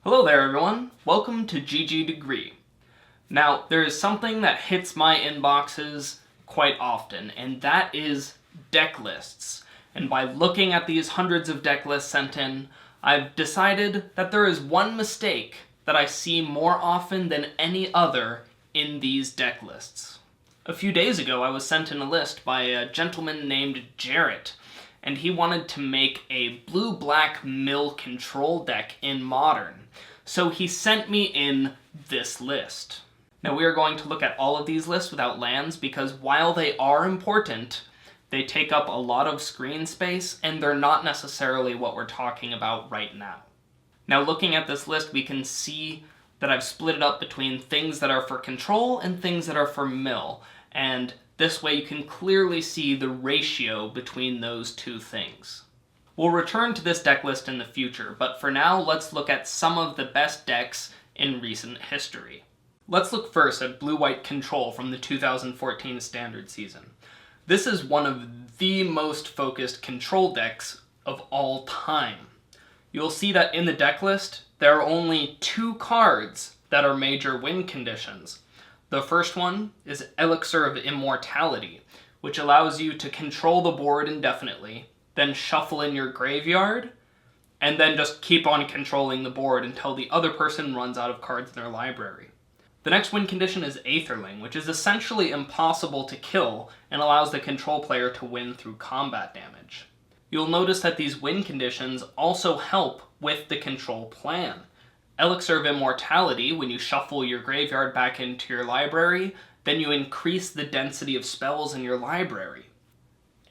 Hello there everyone, welcome to MTG Degree. Now, there is something that hits my inboxes quite often, and that is deck lists. And by looking at these hundreds of deck lists sent in, I've decided that there is one mistake that I see more often than any other in these deck lists. A few days ago I was sent in a list by a gentleman named Jarrett, and he wanted to make a blue-black mill control deck in Modern. So he sent me in this list. Now we are going to look at all of these lists without lands because while they are important, they take up a lot of screen space and they're not necessarily what we're talking about right now. Now looking at this list, we can see that I've split it up between things that are for control and things that are for mill, and this way you can clearly see the ratio between those two things. We'll return to this deck list in the future, but for now let's look at some of the best decks in recent history. Let's look first at blue-white control from the 2014 standard season. This is one of the most focused control decks of all time. You'll see that in the deck list, there are only two cards that are major win conditions. The first one is Elixir of Immortality, which allows you to control the board indefinitely, then shuffle in your graveyard, and then just keep on controlling the board until the other person runs out of cards in their library. The next win condition is Aetherling, which is essentially impossible to kill and allows the control player to win through combat damage. You'll notice that these win conditions also help with the control plan. Elixir of Immortality, when you shuffle your graveyard back into your library, then you increase the density of spells in your library.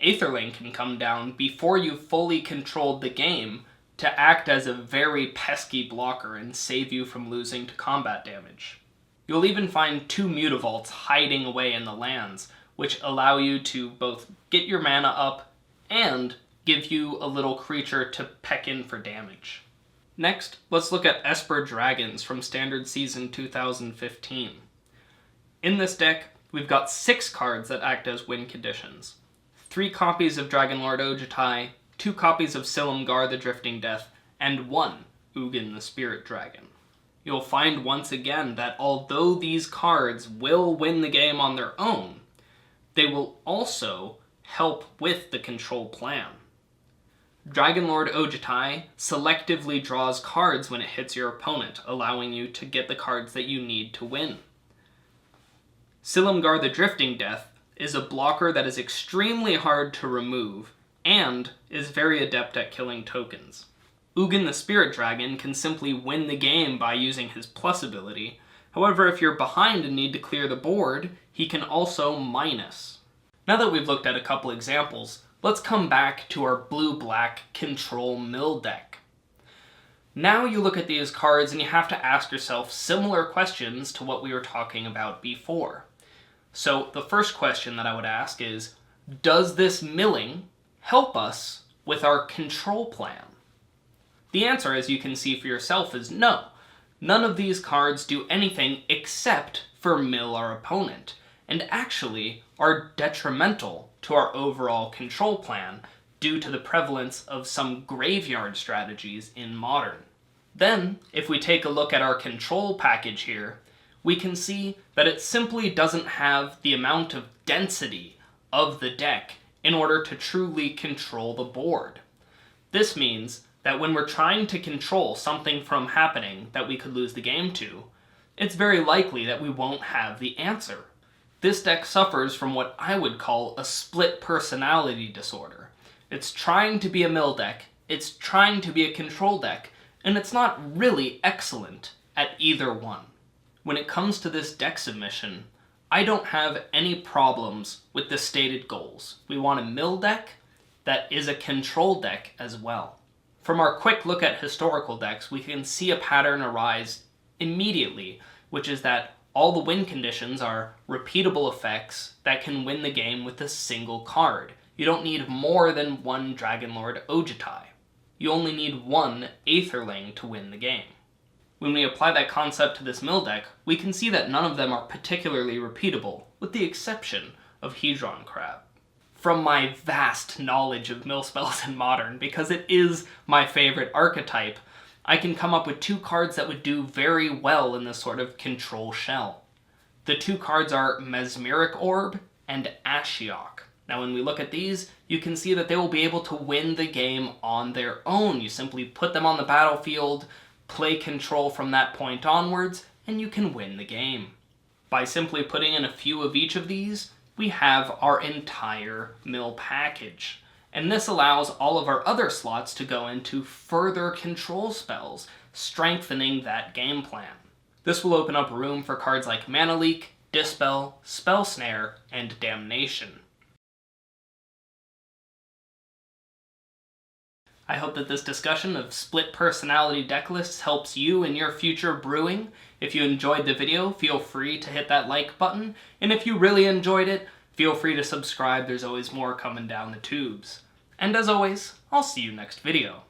Aetherling can come down before you've fully controlled the game to act as a very pesky blocker and save you from losing to combat damage. You'll even find two Mutavaults hiding away in the lands, which allow you to both get your mana up and give you a little creature to peck in for damage. Next, let's look at Esper Dragons from Standard Season 2015. In this deck, we've got 6 cards that act as win conditions. 3 copies of Dragonlord Ojutai, 2 copies of Silumgar the Drifting Death, and 1 Ugin the Spirit Dragon. You'll find once again that although these cards will win the game on their own, they will also help with the control plan. Dragonlord Ojutai selectively draws cards when it hits your opponent, allowing you to get the cards that you need to win. Silumgar the Drifting Death is a blocker that is extremely hard to remove, and is very adept at killing tokens. Ugin the Spirit Dragon can simply win the game by using his plus ability. However, if you're behind and need to clear the board, he can also minus. Now that we've looked at a couple examples, let's come back to our blue-black control mill deck. Now you look at these cards and you have to ask yourself similar questions to what we were talking about before. So the first question that I would ask is, does this milling help us with our control plan? The answer, as you can see for yourself, is no. None of these cards do anything except for mill our opponent, and actually are detrimental to our overall control plan due to the prevalence of some graveyard strategies in Modern. Then, if we take a look at our control package here, we can see that it simply doesn't have the amount of density of the deck in order to truly control the board. This means that when we're trying to control something from happening that we could lose the game to, it's very likely that we won't have the answer. This deck suffers from what I would call a split personality disorder. It's trying to be a mill deck, it's trying to be a control deck, and it's not really excellent at either one. When it comes to this deck submission, I don't have any problems with the stated goals. We want a mill deck that is a control deck as well. From our quick look at historical decks, we can see a pattern arise immediately, which is that all the win conditions are repeatable effects that can win the game with a single card. You don't need more than 1 Dragonlord Ojutai. You only need 1 Aetherling to win the game. When we apply that concept to this mill deck, we can see that none of them are particularly repeatable, with the exception of Hedron Crab. From my vast knowledge of mill spells in Modern, because it is my favorite archetype, I can come up with 2 cards that would do very well in this sort of control shell. The 2 cards are Mesmeric Orb and Ashiok. Now when we look at these, you can see that they will be able to win the game on their own. You simply put them on the battlefield, play control from that point onwards, and you can win the game. By simply putting in a few of each of these, we have our entire mill package. And this allows all of our other slots to go into further control spells, strengthening that game plan. This will open up room for cards like Mana Leak, Dispel, Spell Snare, and Damnation. I hope that this discussion of split personality deck lists helps you in your future brewing. If you enjoyed the video, feel free to hit that like button, and if you really enjoyed it, feel free to subscribe. There's always more coming down the tubes. And as always, I'll see you next video.